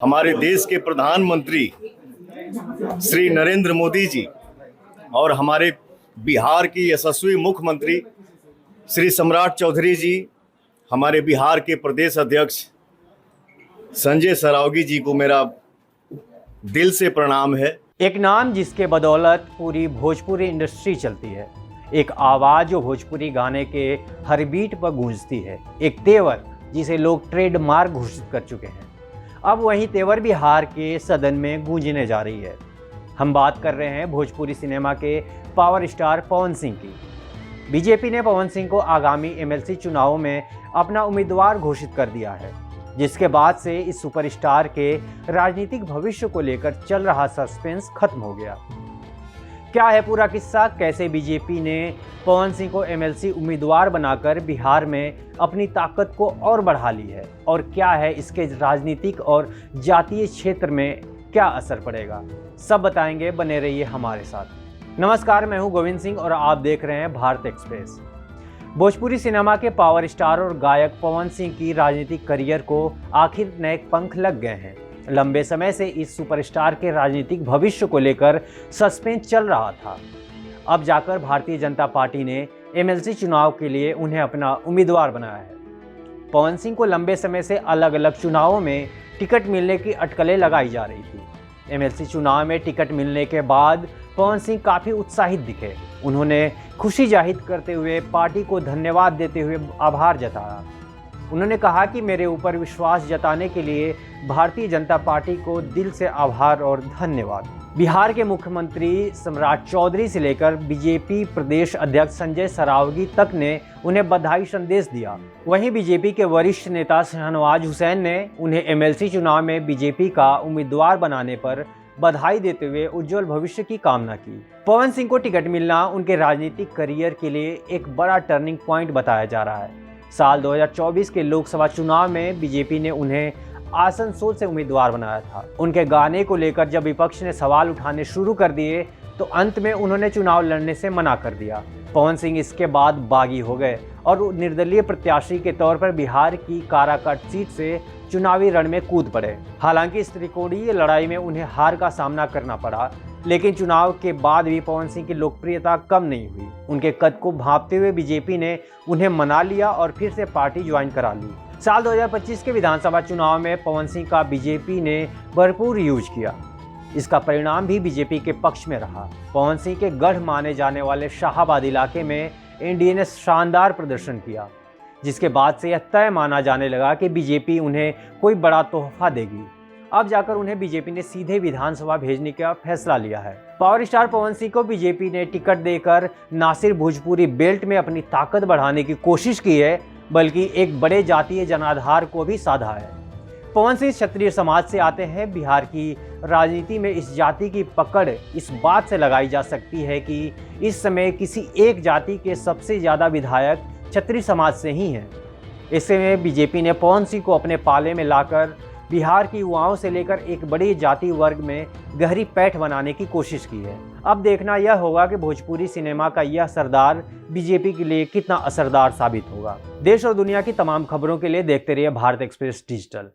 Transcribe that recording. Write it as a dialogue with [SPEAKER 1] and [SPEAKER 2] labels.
[SPEAKER 1] हमारे देश के प्रधानमंत्री श्री नरेंद्र मोदी जी और हमारे बिहार की यशस्वी मुख्यमंत्री श्री सम्राट चौधरी जी, हमारे बिहार के प्रदेश अध्यक्ष संजय सरावगी जी को मेरा दिल से प्रणाम है।
[SPEAKER 2] एक नाम जिसके बदौलत पूरी भोजपुरी इंडस्ट्री चलती है, एक आवाज़ जो भोजपुरी गाने के हर बीट पर गूंजती है, एक तेवर जिसे लोग ट्रेडमार्क घोषित कर चुके हैं। अब वही तेवर बिहार के सदन में गूंजने जा रही है। हम बात कर रहे हैं भोजपुरी सिनेमा के पावर स्टार पवन सिंह की। बीजेपी ने पवन सिंह को आगामी एमएलसी चुनावों में अपना उम्मीदवार घोषित कर दिया है, जिसके बाद से इस सुपरस्टार के राजनीतिक भविष्य को लेकर चल रहा सस्पेंस खत्म हो गया। क्या है पूरा किस्सा, कैसे बीजेपी ने पवन सिंह को एमएलसी उम्मीदवार बनाकर बिहार में अपनी ताकत को और बढ़ा ली है, और क्या है इसके राजनीतिक और जातीय क्षेत्र में क्या असर पड़ेगा, सब बताएंगे। बने रहिए हमारे साथ। नमस्कार, मैं हूं गोविंद सिंह और आप देख रहे हैं भारत एक्सप्रेस। भोजपुरी सिनेमा के पावर स्टार और गायक पवन सिंह की राजनीतिक करियर को आखिर नए पंख लग गए हैं। लंबे समय से इस सुपरस्टार के राजनीतिक भविष्य को लेकर सस्पेंस चल रहा था। अब जाकर भारतीय जनता पार्टी ने एमएलसी चुनाव के लिए उन्हें अपना उम्मीदवार बनाया है। पवन सिंह को लंबे समय से अलग अलग चुनावों में टिकट मिलने की अटकलें लगाई जा रही थी। एमएलसी चुनाव में टिकट मिलने के बाद पवन सिंह काफ़ी उत्साहित दिखे। उन्होंने खुशी जाहिर करते हुए पार्टी को धन्यवाद देते हुए आभार जताया। उन्होंने कहा कि मेरे ऊपर विश्वास जताने के लिए भारतीय जनता पार्टी को दिल से आभार और धन्यवाद। बिहार के मुख्यमंत्री सम्राट चौधरी से लेकर बीजेपी प्रदेश अध्यक्ष संजय सरावगी तक ने उन्हें बधाई संदेश दिया। वहीं बीजेपी के वरिष्ठ नेता शाहनवाज हुसैन ने उन्हें एमएलसी चुनाव में बीजेपी का उम्मीदवार बनाने पर बधाई देते हुए उज्जवल भविष्य की कामना की। पवन सिंह को टिकट मिलना उनके राजनीतिक करियर के लिए एक बड़ा टर्निंग पॉइंट बताया जा रहा है। साल 2024 के लोकसभा चुनाव में बीजेपी ने उन्हें आसनसोल से उम्मीदवार बनाया था। उनके गाने को लेकर जब विपक्ष ने सवाल उठाने शुरू कर दिए तो अंत में उन्होंने चुनाव लड़ने से मना कर दिया। पवन सिंह इसके बाद बागी हो गए और निर्दलीय प्रत्याशी के तौर पर बिहार की काराकाट सीट से चुनावी रण में कूद पड़े। हालांकि इस त्रिकोणीय लड़ाई में उन्हें हार का सामना करना पड़ा, लेकिन चुनाव के बाद भी पवन सिंह की लोकप्रियता कम नहीं हुई। उनके कद को भांपते हुए बीजेपी ने उन्हें मना लिया और फिर से पार्टी ज्वाइन करा ली। साल 2025 के विधानसभा चुनाव में पवन सिंह का बीजेपी ने भरपूर यूज किया। इसका परिणाम भी बीजेपी के पक्ष में रहा। पवन सिंह के गढ़ माने जाने वाले शाहाबाद इलाके में एनडीए ने शानदार प्रदर्शन किया, जिसके बाद से यह तय माना जाने लगा कि बीजेपी उन्हें कोई बड़ा तोहफा देगी। अब जाकर उन्हें बीजेपी ने सीधे विधानसभा भेजने का फैसला लिया है। पावर स्टार पवन सिंह को बीजेपी ने टिकट देकर न सिर्फ भोजपुरी बेल्ट में अपनी ताकत बढ़ाने की कोशिश की है, बल्कि एक बड़े जातीय जनाधार को भी साधा है। पवन सिंह क्षत्रिय समाज से आते हैं। बिहार की राजनीति में इस जाति की पकड़ इस बात से लगाई जा सकती है कि इस समय किसी एक जाति के सबसे ज़्यादा विधायक क्षत्रिय समाज से ही हैं। ऐसे में बीजेपी ने पवन सिंह को अपने पाले में लाकर बिहार की युवाओं से लेकर एक बड़ी जाति वर्ग में गहरी पैठ बनाने की कोशिश की है। अब देखना यह होगा कि भोजपुरी सिनेमा का यह सरदार बीजेपी के लिए कितना असरदार साबित होगा। देश और दुनिया की तमाम खबरों के लिए देखते रहिए भारत एक्सप्रेस डिजिटल।